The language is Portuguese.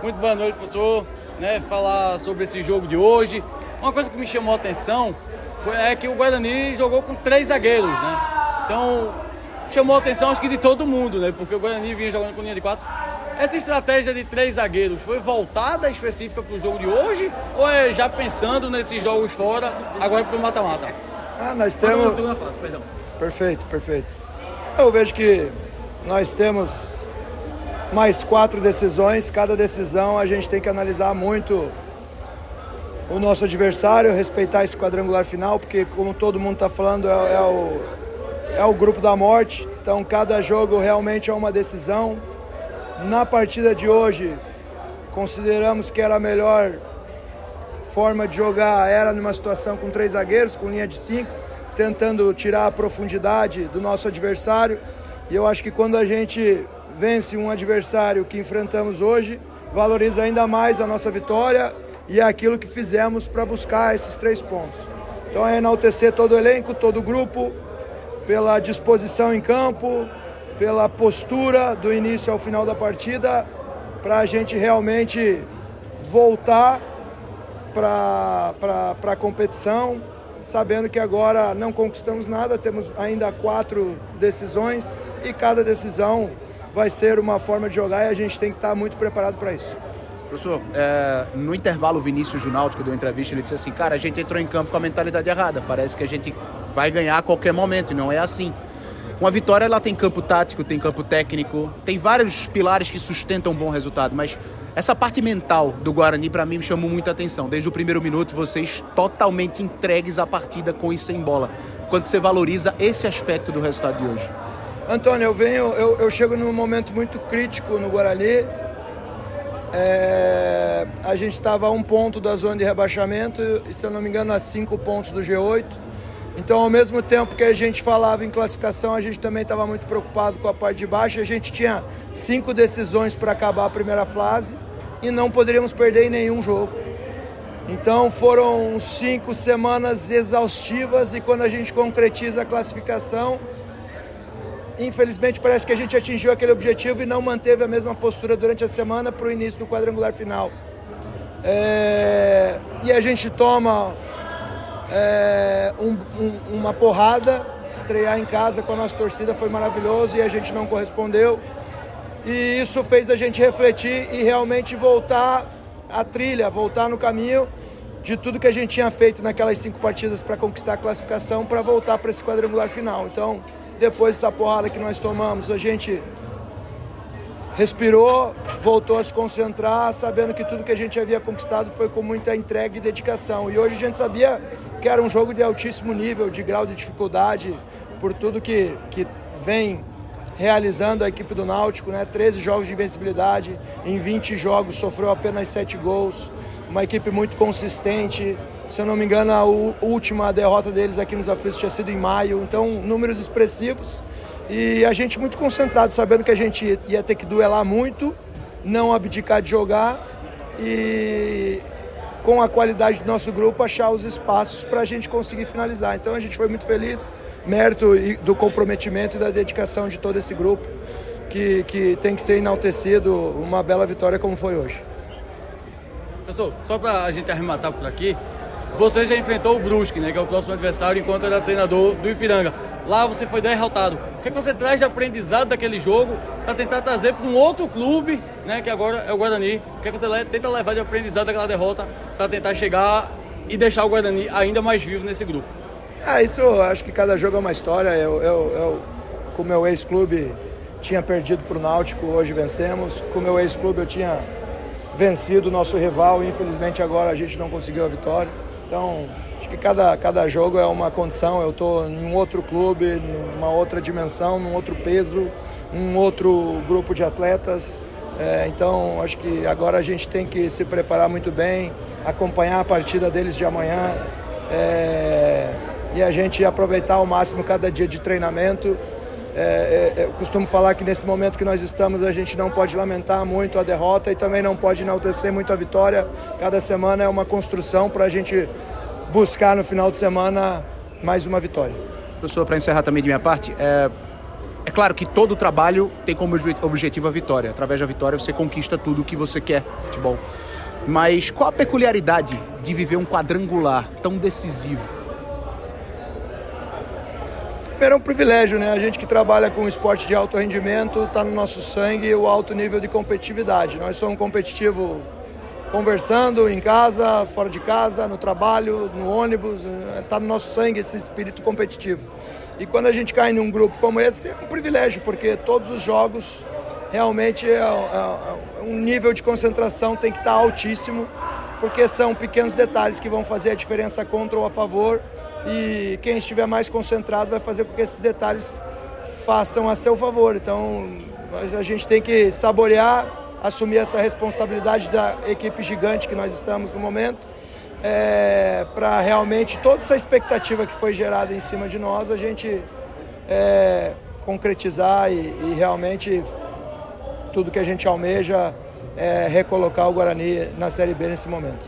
Muito boa noite, professor. Falar sobre esse jogo de hoje. Uma coisa que me chamou a atenção é que o Guarani jogou com 3 zagueiros, né? Então, chamou a atenção acho que de todo mundo, né? Porque o Guarani vinha jogando com linha de 4. Essa estratégia de 3 zagueiros foi voltada específica para o jogo de hoje? Ou é já pensando nesses jogos fora, agora para o mata-mata? Nós temos... Na segunda fase, perdão. Perfeito. Eu vejo que nós temos mais 4 decisões. Cada decisão a gente tem que analisar muito o nosso adversário, respeitar esse quadrangular final, porque como todo mundo está falando, é o grupo da morte. Então cada jogo realmente é uma decisão. Na partida de hoje, consideramos que era a melhor forma de jogar, era numa situação com 3 zagueiros, com linha de 5, tentando tirar a profundidade do nosso adversário. E eu acho que quando a gente vence um adversário que enfrentamos hoje, valoriza ainda mais a nossa vitória e aquilo que fizemos para buscar esses 3 pontos. Então é enaltecer todo o elenco, todo o grupo, pela disposição em campo, pela postura do início ao final da partida, para a gente realmente voltar para a competição, sabendo que agora não conquistamos nada, temos ainda 4 decisões e cada decisão vai ser uma forma de jogar e a gente tem que estar muito preparado para isso. Professor, no intervalo o Vinícius do Náutico deu uma entrevista, ele disse assim, cara, a gente entrou em campo com a mentalidade errada, parece que a gente vai ganhar a qualquer momento e não é assim. Uma vitória, ela tem campo tático, tem campo técnico, tem vários pilares que sustentam um bom resultado, mas essa parte mental do Guarani, para mim, me chamou muita atenção. Desde o primeiro minuto, vocês totalmente entregues à partida com e sem bola. Quando você valoriza esse aspecto do resultado de hoje? Antônio, eu chego num momento muito crítico no Guarani. A gente estava a 1 ponto da zona de rebaixamento e, se eu não me engano, a 5 pontos do G8. Então, ao mesmo tempo que a gente falava em classificação, a gente também estava muito preocupado com a parte de baixo. A gente tinha 5 decisões para acabar a primeira fase e não poderíamos perder em nenhum jogo. Então, foram 5 semanas exaustivas e quando a gente concretiza a classificação, infelizmente parece que a gente atingiu aquele objetivo e não manteve a mesma postura durante a semana para o início do quadrangular final. E a gente toma... uma porrada, estrear em casa com a nossa torcida foi maravilhoso e a gente não correspondeu, e isso fez a gente refletir e realmente voltar à trilha, voltar no caminho de tudo que a gente tinha feito naquelas 5 partidas para conquistar a classificação, para voltar para esse quadrangular final. Então, depois dessa porrada que nós tomamos, a gente respirou, voltou a se concentrar, sabendo que tudo que a gente havia conquistado foi com muita entrega e dedicação. E hoje a gente sabia que era um jogo de altíssimo nível, de grau de dificuldade, por tudo que vem realizando a equipe do Náutico, né? 13 jogos de invencibilidade, em 20 jogos sofreu apenas 7 gols, uma equipe muito consistente. Se eu não me engano, a última derrota deles aqui nos Aflitos tinha sido em maio, então números expressivos. E a gente muito concentrado, sabendo que a gente ia ter que duelar muito, não abdicar de jogar e, com a qualidade do nosso grupo, achar os espaços para a gente conseguir finalizar. Então a gente foi muito feliz, mérito do comprometimento e da dedicação de todo esse grupo, que tem que ser enaltecido, uma bela vitória como foi hoje. Professor, só para a gente arrematar por aqui, você já enfrentou o Brusque, né, que é o próximo adversário, enquanto era treinador do Ipiranga. Lá você foi derrotado. O que você traz de aprendizado daquele jogo para tentar trazer para um outro clube, né, que agora é o Guarani? O que você tenta levar de aprendizado daquela derrota para tentar chegar e deixar o Guarani ainda mais vivo nesse grupo? Isso eu acho que cada jogo é uma história. Eu com o meu ex-clube, tinha perdido para o Náutico, hoje vencemos. Com o meu ex-clube eu tinha vencido o nosso rival e infelizmente agora a gente não conseguiu a vitória. Então, acho que cada jogo é uma condição. Eu estou em um outro clube, numa outra dimensão, num outro peso, um outro grupo de atletas. Então, acho que agora a gente tem que se preparar muito bem, acompanhar a partida deles de amanhã e a gente aproveitar ao máximo cada dia de treinamento. Eu costumo falar que nesse momento que nós estamos, a gente não pode lamentar muito a derrota e também não pode enaltecer muito a vitória. Cada semana é uma construção para a gente buscar no final de semana mais uma vitória. Professor, para encerrar também de minha parte, É claro que todo trabalho tem como objetivo a vitória. Através da vitória você conquista tudo o que você quer no futebol. Mas qual a peculiaridade de viver um quadrangular tão decisivo? Primeiro é um privilégio, né? A gente que trabalha com esporte de alto rendimento, está no nosso sangue o alto nível de competitividade. Nós somos competitivos conversando em casa, fora de casa, no trabalho, no ônibus, está no nosso sangue esse espírito competitivo. E quando a gente cai num grupo como esse, é um privilégio, porque todos os jogos realmente um nível de concentração tem que estar altíssimo, porque são pequenos detalhes que vão fazer a diferença contra ou a favor, e quem estiver mais concentrado vai fazer com que esses detalhes façam a seu favor. Então a gente tem que saborear, assumir essa responsabilidade da equipe gigante que nós estamos no momento, para realmente toda essa expectativa que foi gerada em cima de nós, a gente concretizar e realmente tudo que a gente almeja é recolocar o Guarani na Série B nesse momento.